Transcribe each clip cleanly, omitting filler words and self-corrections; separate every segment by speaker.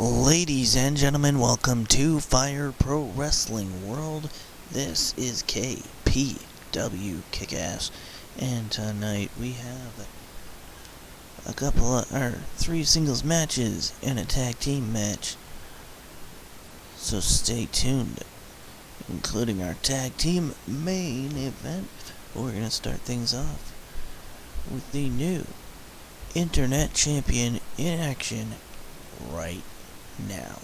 Speaker 1: Ladies and gentlemen, welcome to Fire Pro Wrestling World. This is KPW Kickass, and tonight we have three singles matches and a tag team match. So stay tuned, including our tag team main event. We're gonna start things off with the new Internet Champion in action right now.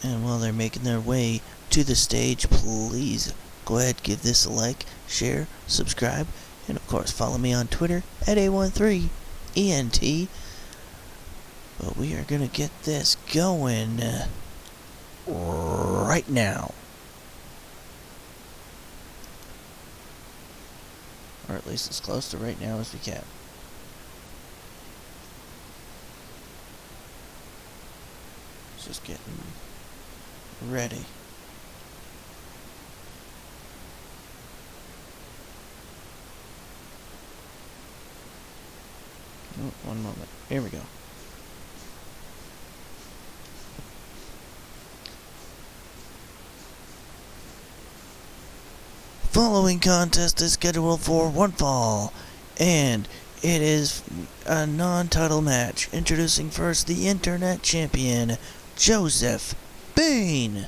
Speaker 1: And while they're making their way to the stage, please go ahead, give this a like, share, subscribe, and of course follow me on Twitter at A13ENT. But we are gonna get this going right now. Or at least as close to right now as we can. Just getting ready. Oh, one moment. Here we go. Following contest is scheduled for one fall, and it is a non-title match. Introducing first the Internet Champion, Joseph Bain.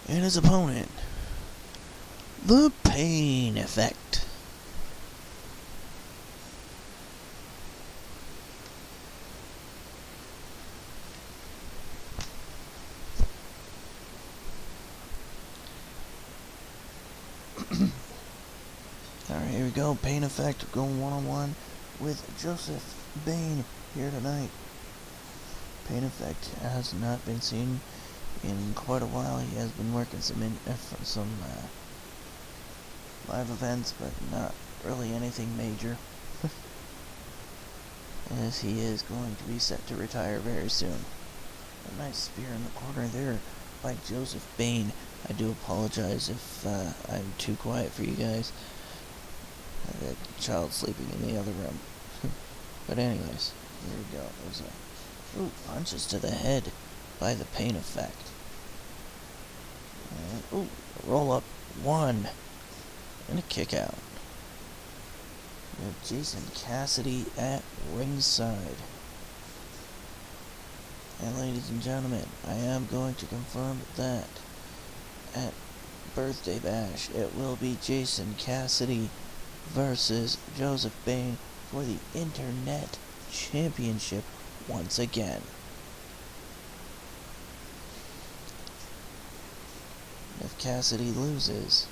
Speaker 1: And his opponent, the Pain Effect. Alright, here we go. Pain Effect going one-on-one with Joseph Bain here tonight. Pain Effect has not been seen in quite a while. He has been working some live events, but not really anything major. As he is going to be set to retire very soon. A nice spear in the corner there by Joseph Bain. I do apologize if I'm too quiet for you guys. I got a child sleeping in the other room. But anyways, here we go. There's punches to the head by the Pain Effect. And, roll up one. And a kick out. We have Jason Cassidy at ringside. And ladies and gentlemen, I am going to confirm that at Birthday Bash, it will be Jason Cassidy versus Joseph Bain for the Internet Championship once again. If Cassidy loses,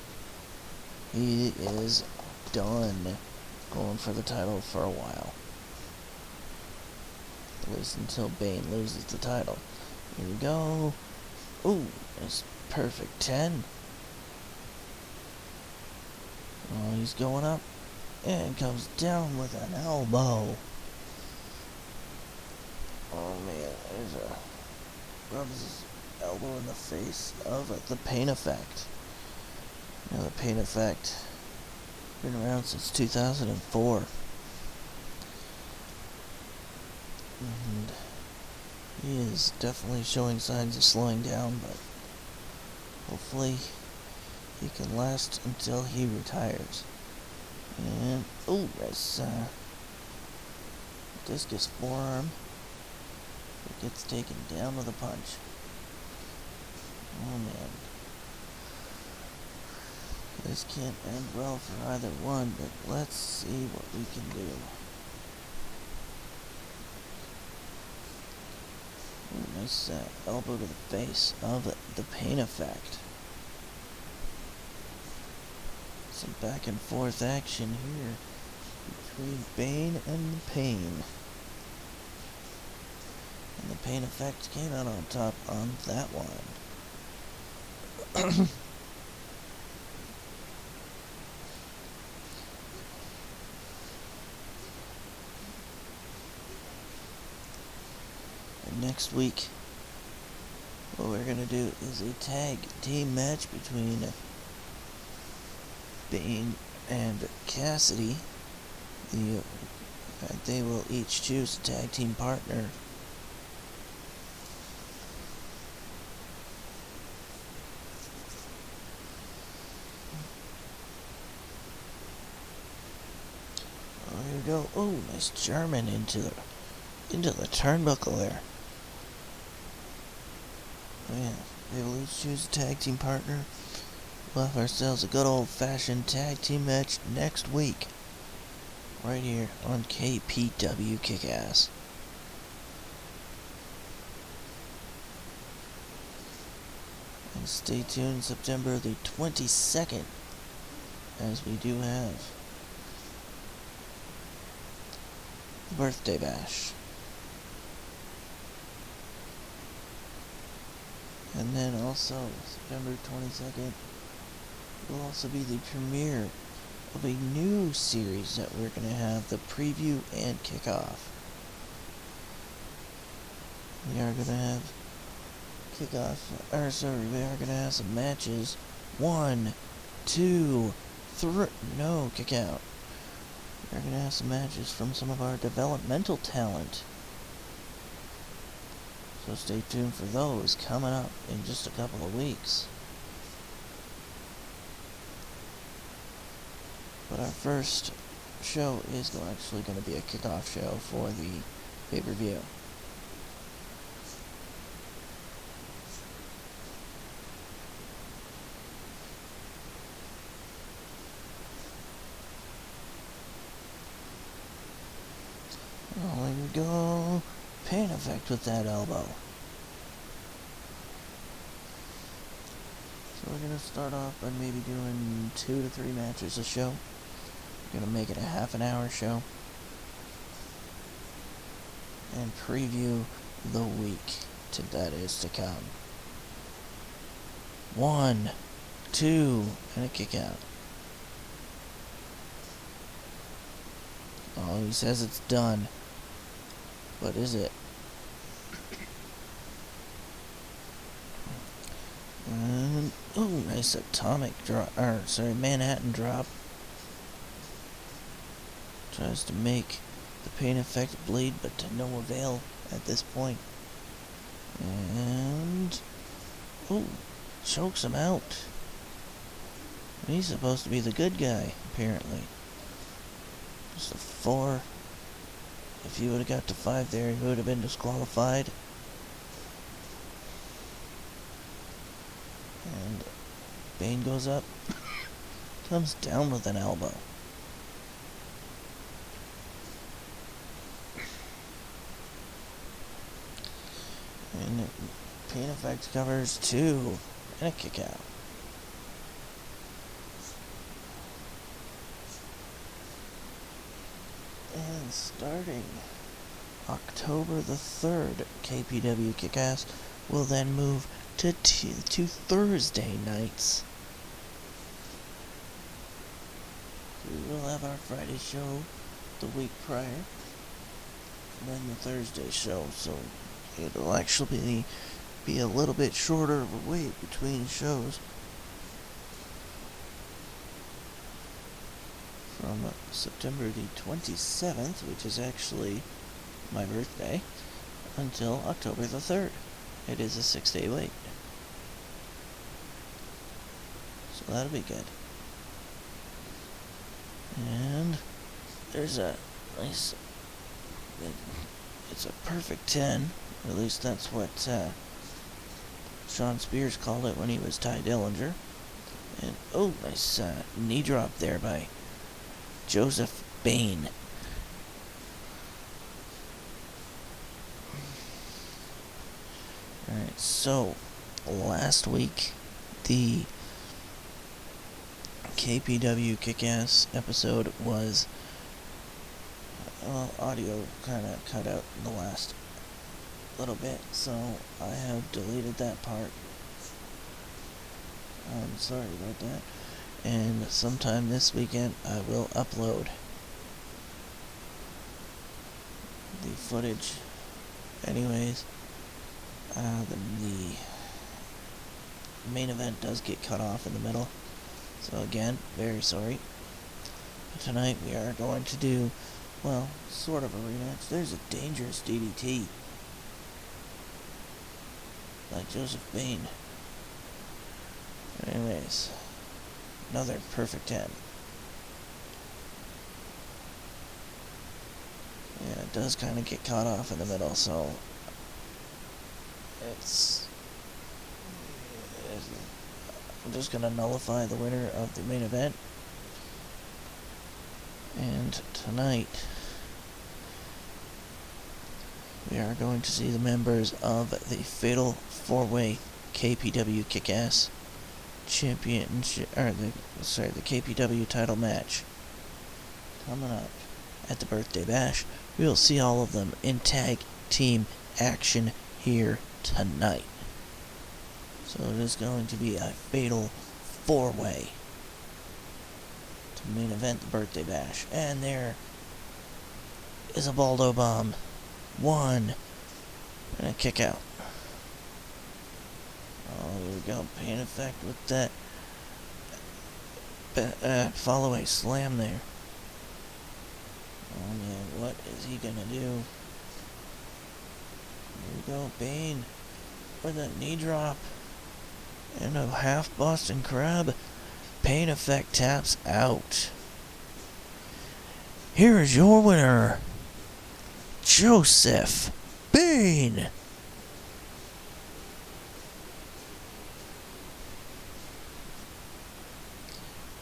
Speaker 1: he is done going for the title for a while. At least until Bain loses the title. Here we go. Ooh, it's perfect 10. Oh, he's going up and comes down with an elbow. Oh man, rubs his elbow in the face of the Pain Effect. Now the Pain Effect been around since 2004. And he is definitely showing signs of slowing down, but hopefully he can last until he retires. And that's discus forearm. It gets taken down with a punch. Oh man. This can't end well for either one, but let's see what we can do. Nice elbow to the face of the Pain Effect. Some back and forth action here between Bain and the Pain. And the Pain Effect came out on top on that one. And next week, what we're gonna do is a tag team match between Bane and Cassidy. They will each choose a tag team partner. Oh, here we go. Oh, nice German into the turnbuckle there. Oh yeah, they will each choose a tag team partner. We'll have ourselves a good old-fashioned tag team match next week. Right here on KPW Kickass. And stay tuned September the 22nd, as we do have the Birthday Bash. And then also, September 22nd will also be the premiere of a new series that we're going to have, the preview and kickoff. We are going to have we are going to have some matches. 1, 2, 3, no, kick out. We're going to have some matches from some of our developmental talent. So stay tuned for those coming up in just a couple of weeks. But our first show is actually going to be a kickoff show for the pay-per-view. Oh, here we go. Pain effect with that elbow. So we're going to start off by maybe doing 2 to 3 matches a show. Gonna make it a half an hour show and preview the week that is to come. 1, 2, and a kick out. Oh, he says it's done, but is it? And oh, nice atomic drop, Manhattan drop. Tries to make the pain effect bleed, but to no avail at this point. And oh, chokes him out. He's supposed to be the good guy, apparently. Just a 4. If he would have got to 5 there, he would have been disqualified. And Bane goes up, comes down with an elbow. And pain effect covers 2 and a kick out. And starting October the 3rd, KPW Kickass will then move to Thursday nights. We will have our Friday show the week prior, and then the Thursday show, so it'll actually be a little bit shorter of a wait between shows. From September the 27th, which is actually my birthday, until October the 3rd. It is a 6-day wait. So that'll be good. And there's a nice, it's a perfect 10. At least that's what Sean Spears called it when he was Ty Dillinger. And oh, nice knee drop there by Joseph Bane. Alright, so last week the KPW Kickass episode was audio kind of cut out in the last little bit, so I have deleted that part. I'm sorry about that. And sometime this weekend I will upload the footage. Anyways, the main event does get cut off in the middle. So again, very sorry. But tonight we are going to do, well, sort of a rematch. There's a dangerous DDT by Joseph Bain. Anyways, another perfect 10. Yeah, it does kind of get caught off in the middle, so I'm just going to nullify the winner of the main event. And tonight, we are going to see the members of the Fatal 4-Way KPW Kickass Championship, or the KPW title match coming up at the Birthday Bash. We will see all of them in tag team action here tonight. So it is going to be a Fatal 4-Way to main event the Birthday Bash. And there is a Baldo Bomb. 1 and a kick out. Oh, here we go. Pain effect with that follow-away slam there. Oh man, what is he gonna do? Here we go, Bane with a knee drop and a half Boston Crab. Pain effect taps out. Here is your winner, Joseph Bain.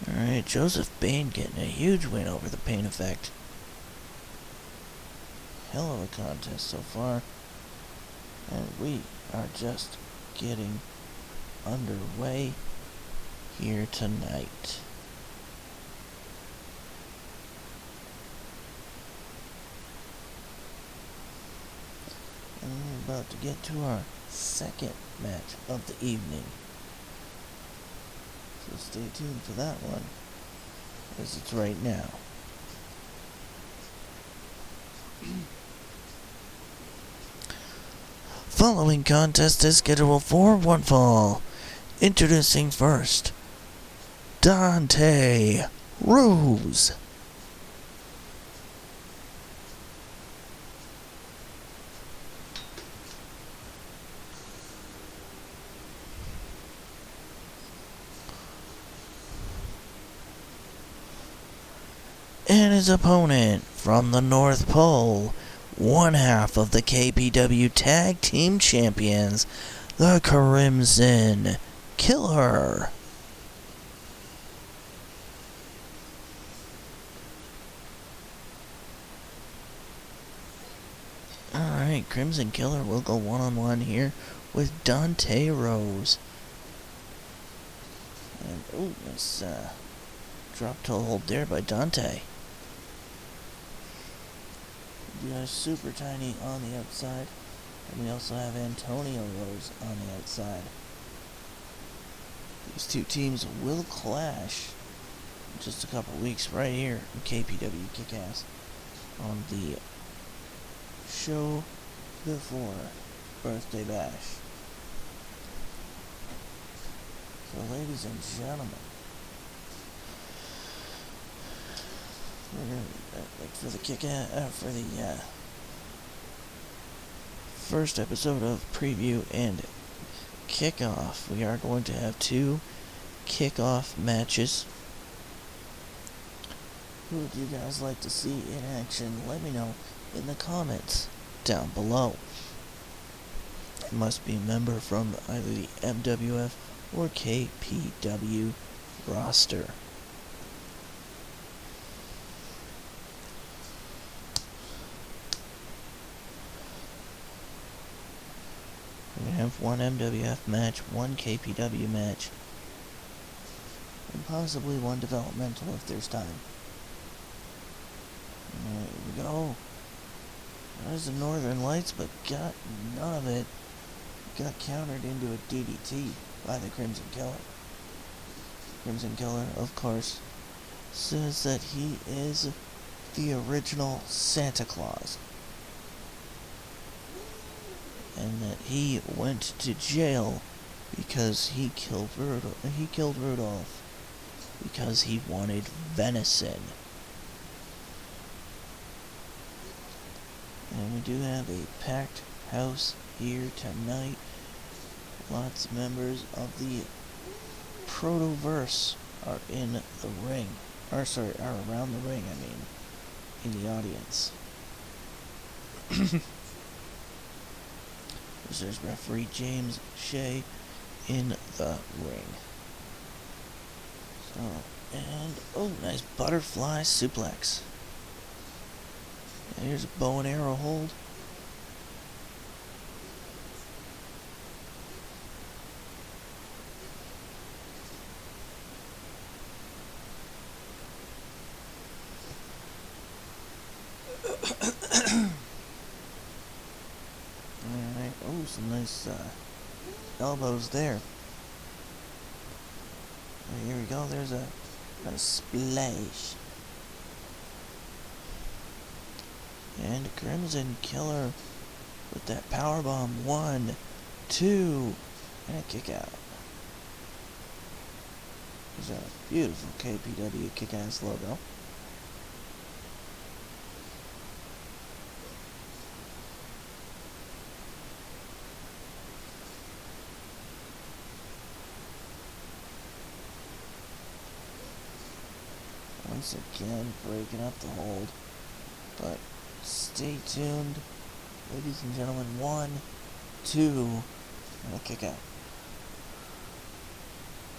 Speaker 1: Alright, Joseph Bain getting a huge win over the Pain effect. Hell of a contest so far. And we are just getting underway here tonight. And we're about to get to our second match of the evening. So stay tuned for that one, as it's right now. Following contest is scheduled for one fall. Introducing first, Dante Rose. And his opponent from the North Pole, one half of the KPW Tag Team Champions, the Crimson Killer. Alright, Crimson Killer will go one-on-one here with Dante Rose. And, ooh, nice drop toe hold there by Dante. We are super tiny on the outside, and we also have Antonio Rose on the outside. These two teams will clash in just a couple weeks right here in KPW Kickass on the show before Birthday Bash. So ladies and gentlemen, we're gonna for the first episode of preview and kickoff. We are going to have two kickoff matches. Who would you guys like to see in action? Let me know in the comments down below. You must be a member from either the MWF or KPW roster. We're going to have one MWF match, one KPW match, and possibly one developmental if there's time. Alright, here we go. There's the Northern Lights, but got none of it. Got countered into a DDT by the Crimson Killer. Crimson Killer, of course, says that he is the original Santa Claus, and that he went to jail because he killed Rudolph because he wanted venison. And we do have a packed house here tonight. Lots of members of the Protoverse are in the ring. Are around the ring, in the audience. There's referee James Shea in the ring. So, nice butterfly suplex. And here's a bow and arrow hold. Alright, some nice elbows there. Here we go, there's a splash. And Crimson Killer with that powerbomb. 1, 2, and a kick out. There's a beautiful KPW Kickass logo. Once again, breaking up the hold. But stay tuned, ladies and gentlemen. 1, 2, and a kick out.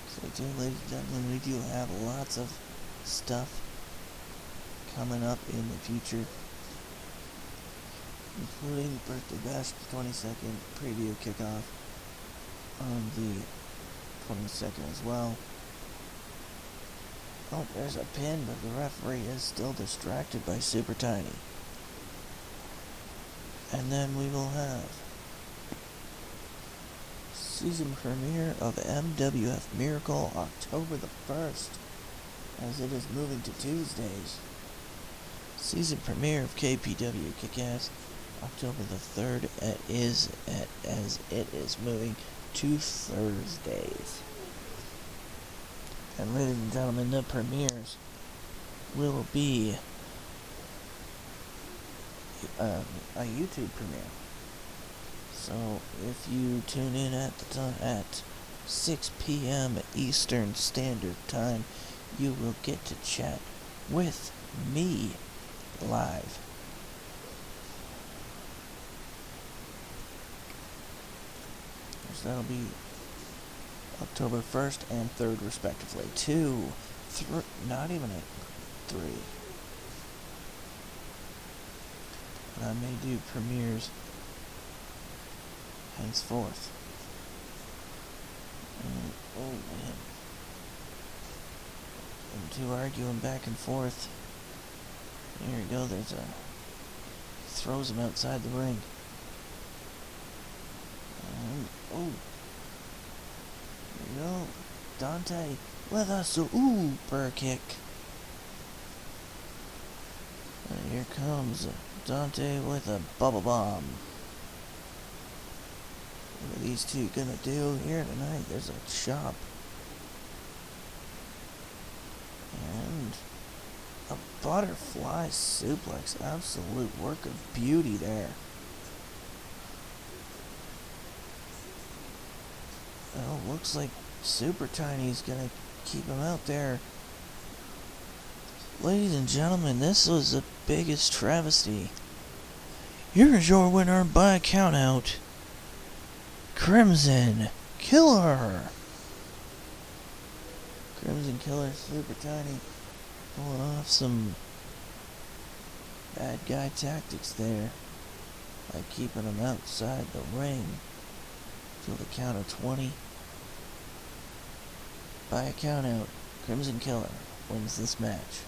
Speaker 1: Stay tuned, ladies and gentlemen. We do have lots of stuff coming up in the future, including Birthday Bash the 22nd, preview kickoff on the 22nd as well. Oh, there's a pin, but the referee is still distracted by Super Tiny. And then we will have season premiere of MWF Miracle October the 1st, as it is moving to Tuesdays. Season premiere of KPW Kickass October the 3rd as it is moving to Thursdays. And ladies and gentlemen, the premieres will be a YouTube premiere. So if you tune in at 6 p.m. Eastern Standard Time, you will get to chat with me live. So that'll be October 1st and 3rd respectively. 2, 3, not even a 3. But I may do premieres henceforth. And, oh man. And 2 arguing back and forth. Here we go, throws him outside the ring. And, there we go. Dante with a super kick. And here comes Dante with a bubble bomb. What are these two gonna do here tonight? There's a chop. And a butterfly suplex. Absolute work of beauty there. Well, looks like Super Tiny's gonna keep him out there. Ladies and gentlemen, this was the biggest travesty. Here's your winner by countout, Crimson Killer. Crimson Killer, Super Tiny, pulling off some bad guy tactics there by keeping him outside the ring till the count of 20. By a count out, Crimson Killer wins this match.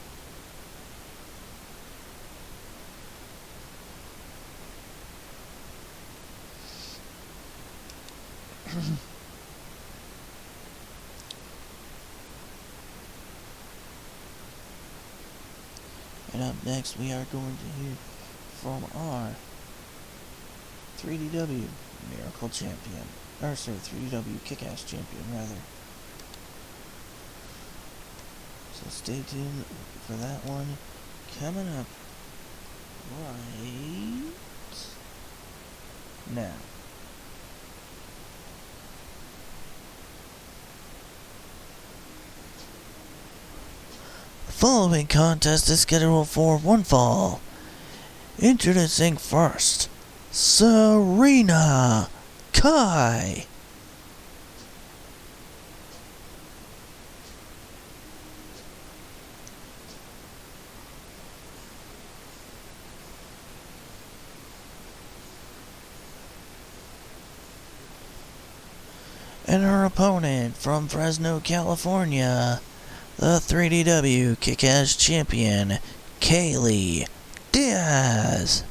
Speaker 1: And up next, we are going to hear from our 3DW Miracle Champion. or sorry, 3W Kickass champion, rather. So stay tuned for that one coming up right now. The following contest is scheduled for one fall. Introducing first, Serena Kai. And her opponent from Fresno, California, the 3DW Kickass champion, Kaylee Diaz.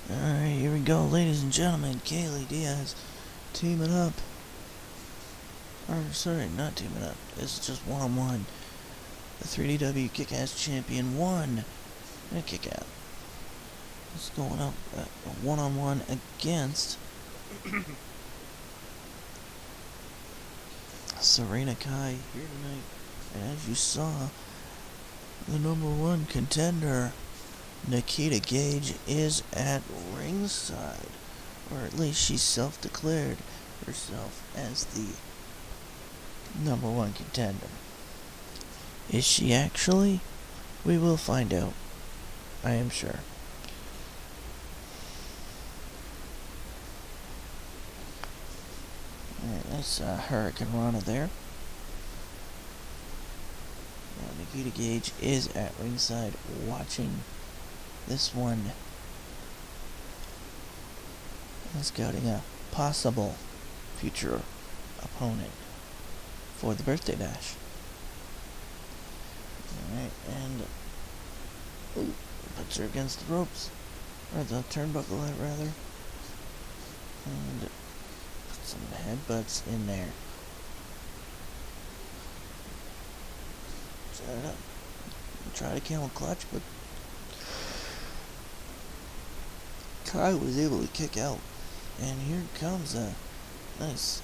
Speaker 1: Alright, here we go, ladies and gentlemen. Kaylee Diaz teaming up. Or, sorry, not teaming up. This is just one-on-one. The 3DW Kickass champion won a kick out. It's going up one-on-one against Serena Kai here tonight. And as you saw, the number one contender, Nikita Gage, is at ringside. Or at least she self-declared herself as the number one contender. Is she actually? We will find out. I am sure. Alright, nice Hurricane Rana there. Now, Nikita Gage is at ringside watching this one and scouting a possible future opponent for the birthday bash. Alright, and puts her against the ropes, or the turnbuckle rather, and puts some headbutts in there. Set it up. Try to camel clutch, but Kai was able to kick out. And here comes a nice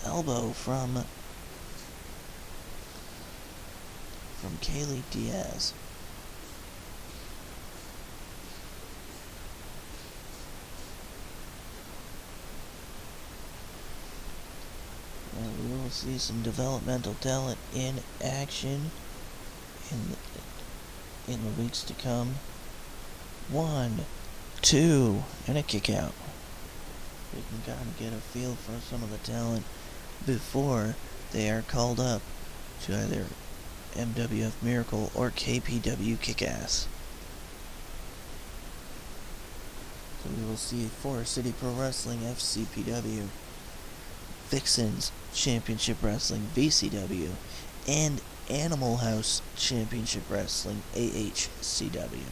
Speaker 1: elbow from Kaylee Diaz. And we will see some developmental talent in action in the weeks to come. 1, 2, and a kick out. We can kind of get a feel for some of the talent before they are called up to either MWF Miracle or KPW Kickass. So we will see Forest City Pro Wrestling FCPW, Vixens Championship Wrestling VCW, and Animal House Championship Wrestling AHCW.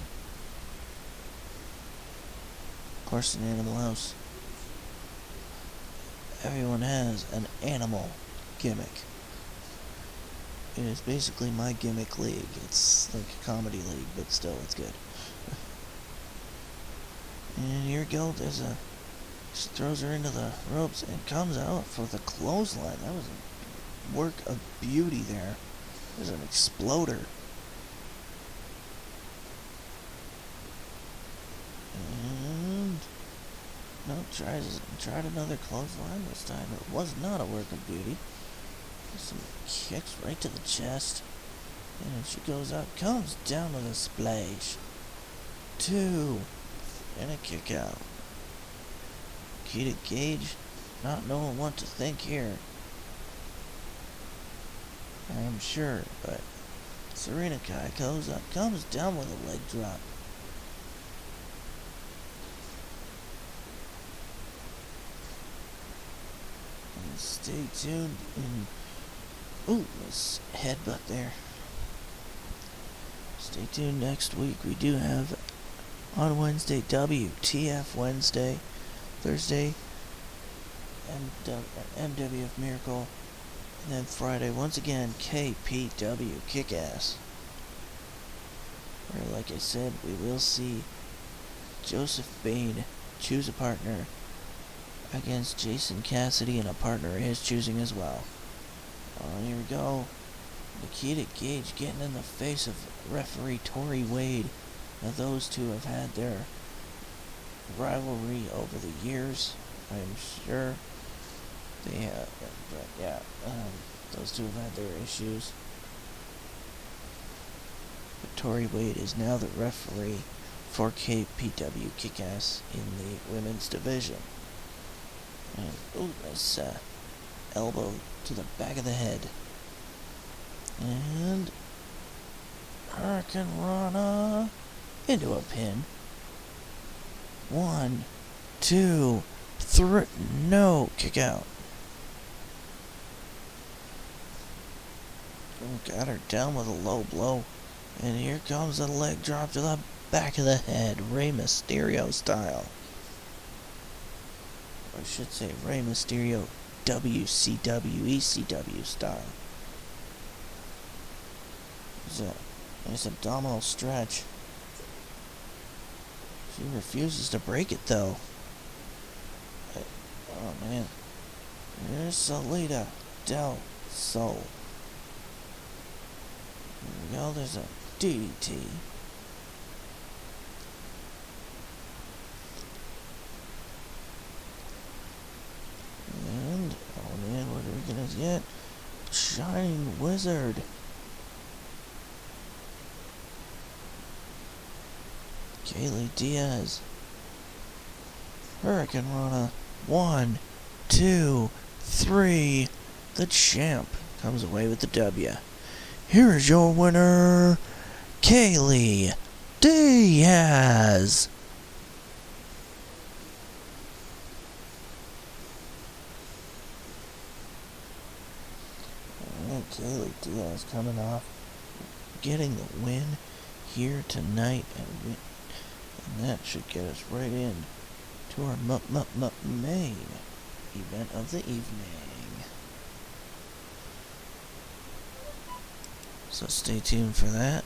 Speaker 1: Of course, in Animal House, everyone has an animal gimmick. It is basically my gimmick league. It's like a comedy league, but still, it's good. And here we go. She throws her into the ropes and comes out for the clothesline. That was a work of beauty there. There's an exploder. And no, tried another clothesline this time. It was not a work of beauty. Some kicks right to the chest. And she goes up, comes down with a splash. 2, and a kick out. Nikita Gage not knowing what to think here, I am sure, but Serena Kai goes up, comes down with a leg drop. And stay tuned. Ooh, nice headbutt there. Stay tuned next week. We do have on Wednesday WTF Wednesday, Thursday MWF Miracle, and then Friday once again KPW Kickass. where, like I said, we will see Joseph Bain choose a partner against Jason Cassidy and a partner of his choosing as well. Here we go. Nikita Gage getting in the face of referee Tori Wade. Now those two have had their rivalry over the years, I'm sure. They have, but yeah, those two have had their issues. But Tori Wade is now the referee for KPW Kickass in the women's division. And, ooh, nice elbow to the back of the head. And Hurricane Rana into a pin. 1, 2, 3. No, kick out. Oh, got her down with a low blow. And here comes a leg drop to the back of the head, Rey Mysterio style. Or I should say Rey Mysterio WCW, ECW style. It's a nice abdominal stretch. She refuses to break it though. Oh man. There's Salida Del Sol. There we go, there's a DDT. And, oh man, what are we gonna get? Shining Wizard. Kaylee Diaz. Hurricane Rana. 1, 2, 3. The champ comes away with the W. Here is your winner, Kaylee Diaz. Alright, Kaylee Diaz coming off, getting the win here tonight, and that should get us right in to our main event of the evening. So stay tuned for that.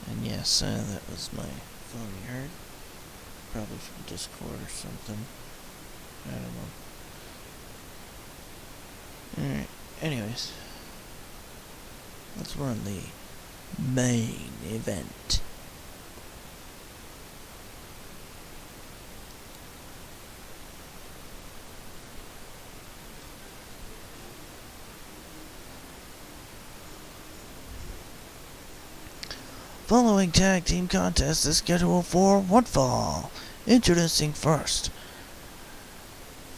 Speaker 1: And yes, that was my phone you heard. Probably from Discord or something. I don't know. Alright, anyways. Let's run the main event. Following tag team contest is scheduled for one fall. Introducing first,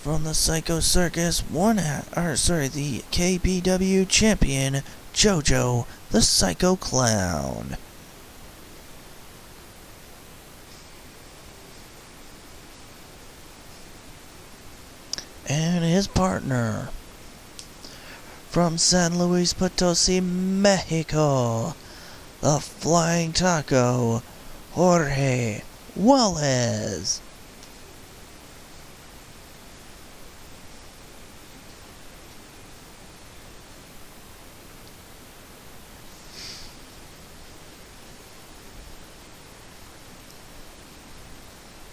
Speaker 1: from the Psycho Circus, the KPW champion, JoJo, the Psycho Clown. And his partner, from San Luis Potosi, Mexico, the Flying Taco, Jorge Wallace.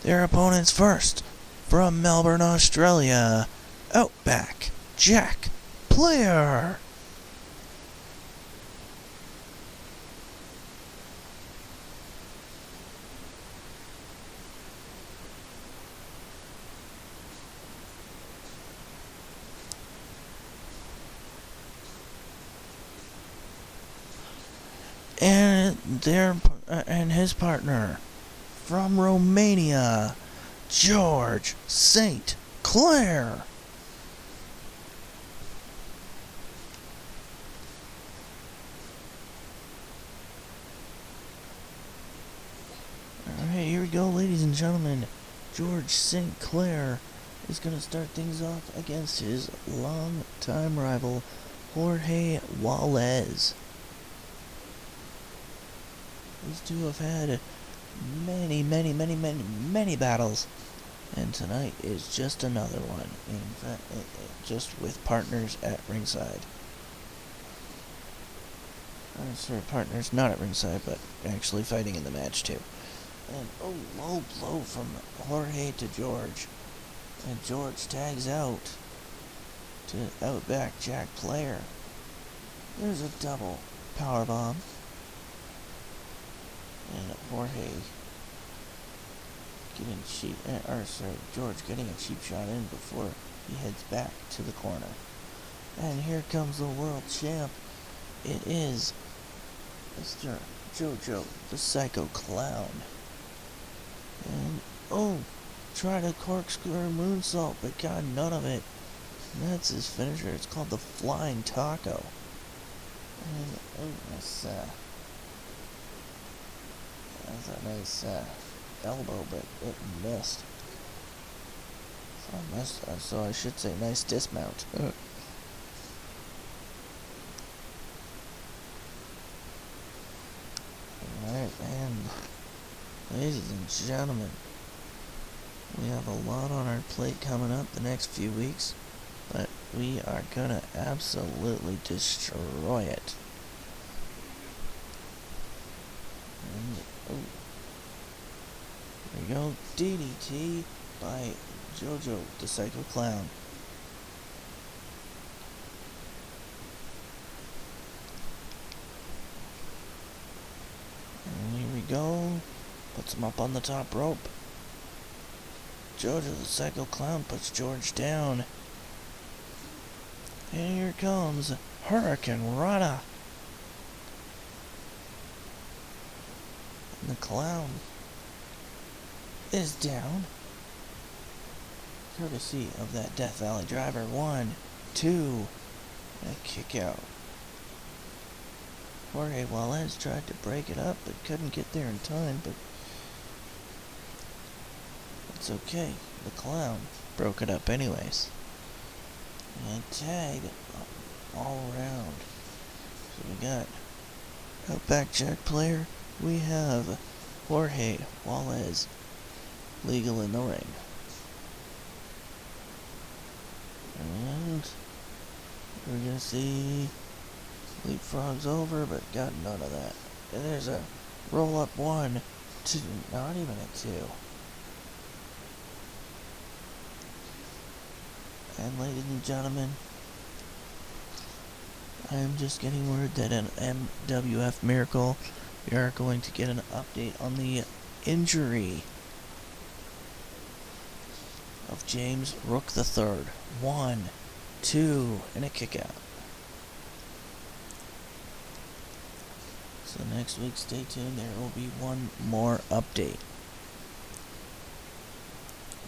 Speaker 1: Their opponents first, from Melbourne, Australia, Outback Jack Player. And his partner, from Romania, George St. Clair. Alright, here we go, ladies and gentlemen. George St. Clair is going to start things off against his long-time rival, Jorge Wallace. These two have had many battles, and tonight is just another one. In fact, just with partners at ringside. Sorry, partners not at ringside, but actually fighting in the match too. And low blow from Jorge to George. And George tags out to Outback Jack Player. There's a double powerbomb. And Jorge George getting a cheap shot in before he heads back to the corner. And here comes the world champ. It is Mr. JoJo, the Psycho Clown. And, try to corkscrew a moonsault, but got none of it. And that's his finisher. It's called the Flying Taco. And, that's a nice, elbow, but it missed. So I should say nice dismount. Alright, and ladies and gentlemen, we have a lot on our plate coming up the next few weeks, but we are gonna absolutely destroy it. And, there we go, DDT by JoJo, the Psycho Clown. And here we go, puts him up on the top rope. JoJo, the Psycho Clown, puts George down. And here comes Hurricane Rana. And the clown is down, courtesy of that Death Valley driver. 1, 2, and a kick out. Jorge Juarez tried to break it up, but couldn't get there in time, but it's okay. The clown broke it up anyways. And tag all around. So we got Outback Jack Player. We have Jorge Juarez legal in the ring. And we're gonna see leapfrogs over, but got none of that. And there's a roll up 1, 2, not even a 2. And ladies and gentlemen, I am just getting word that an MWF Miracle, we are going to get an update on the injury of James Rook III. 1, 2, and a kick out. So next week, stay tuned, there will be one more update.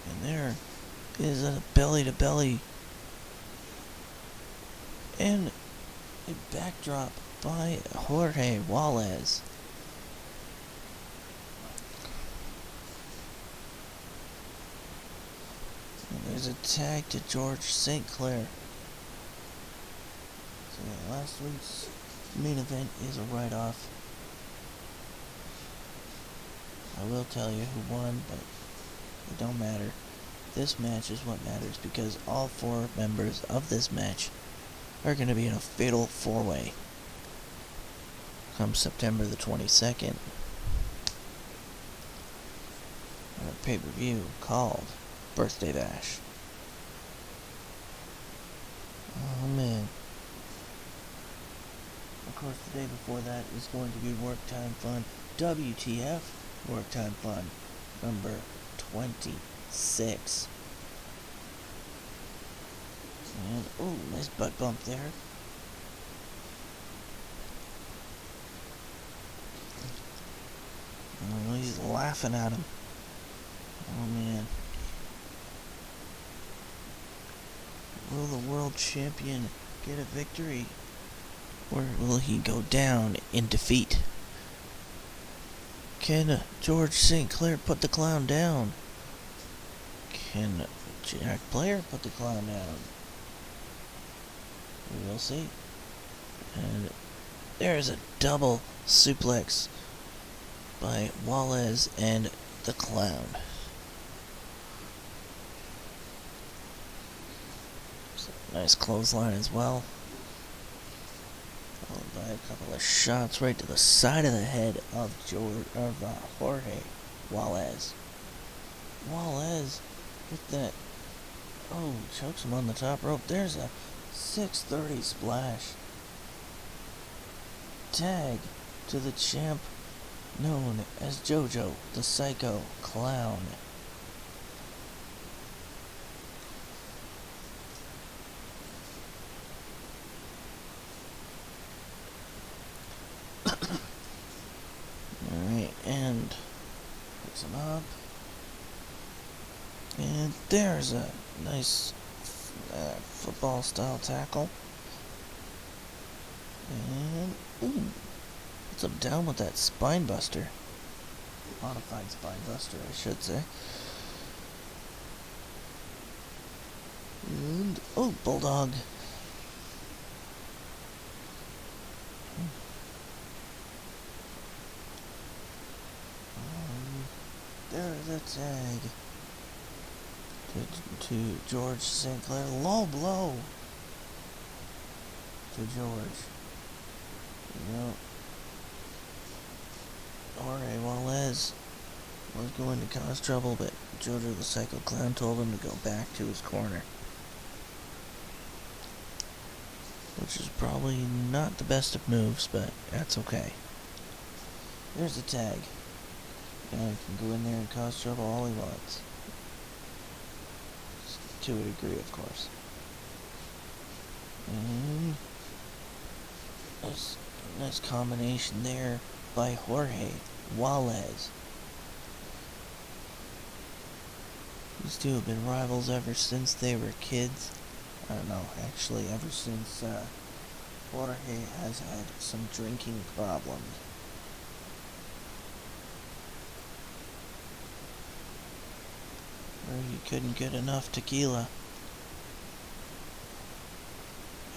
Speaker 1: And there is a belly-to-belly and a backdrop by Jorge Juarez. And there's a tag to George St. Clair. So last week's main event is a write-off. I will tell you who won, but it don't matter. This match is what matters, because all 4 members of this match are going to be in a fatal 4-way come September the 22nd on a pay-per-view called Birthday Bash. Oh man. Of course, the day before that is going to be Work Time Fun, WTF Work Time Fun number 26. And, nice butt bump there. Oh, he's laughing at him. Oh man. Will the world champion get a victory? Or will he go down in defeat? Can George St. Clair put the clown down? Can Jack Player put the clown down? We will see. And there's a double suplex by Juarez and the clown. Nice clothesline as well. followed by a couple of shots right to the side of the head of Jorge Juarez. Juarez with that. Oh, chokes him on the top rope. There's a 630 splash. Tag to the champ known as JoJo, the Psycho Clown. Alright, and picks him up. And there's a nice football style tackle. And ooh, puts him down with that spine buster. Modified spine buster, I should say. And oh, bulldog. There's a tag to George St. Clair. Low blow to George. Jorge Juarez was going to cause trouble, but JoJo the Psycho Clown told him to go back to his corner. Which is probably not the best of moves, but that's okay. There's a tag. Guy can go in there and cause trouble all he wants. To a degree, of course. And nice combination there by Jorge Juarez. These two have been rivals ever since they were kids. I don't know, actually ever since Jorge has had some drinking problems. Where he couldn't get enough tequila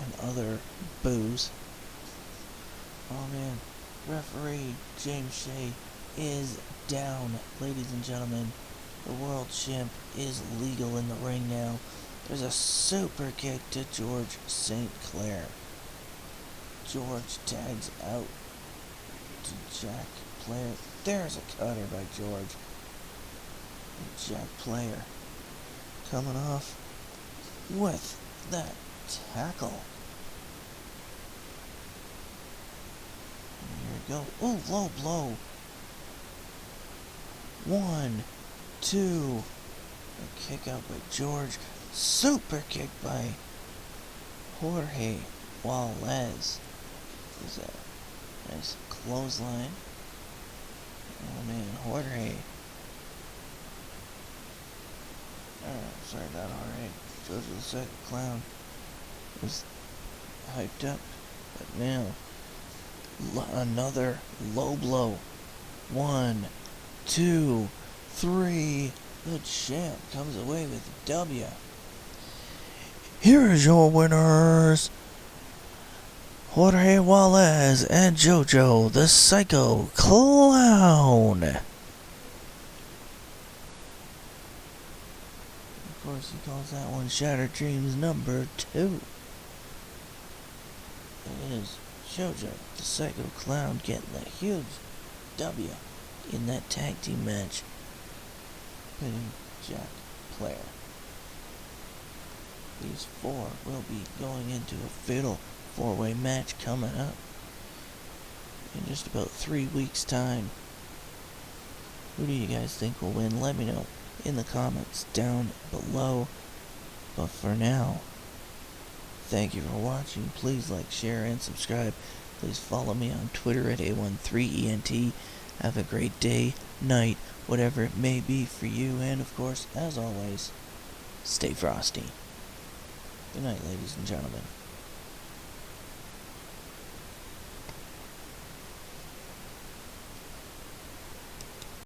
Speaker 1: and other booze. Oh man, referee James Shea is down. Ladies and gentlemen, the world champ is legal in the ring now. There's a super kick to George St. Clair. George tags out to Jack Player. There's a cutter by George. Jack Player coming off with that tackle. Here we go. Oh, low blow. 1, 2. A kick out by George. Super kick by Jorge Juarez. There's a nice clothesline. Oh man, Jorge. Sorry, not alright. JoJo the Psycho Clown was hyped up, but now another low blow. 1, 2, 3. The champ comes away with a W. Here is your winners, Jorge Juarez and JoJo the Psycho Clown. Of course, he calls that one Shattered Dreams number 2. It is JoJo the Psycho Clown getting a huge W in that tag team match, pitting Jack Player. These 4 will be going into a fatal 4-way match coming up in just about 3 weeks' time. Who do you guys think will win? Let me know in the comments down below. But for now, thank you for watching. Please like, share, and subscribe. Please follow me on Twitter at A13ENT. Have a great day, night, whatever it may be for you. And of course, as always, stay frosty. Good night, ladies and gentlemen.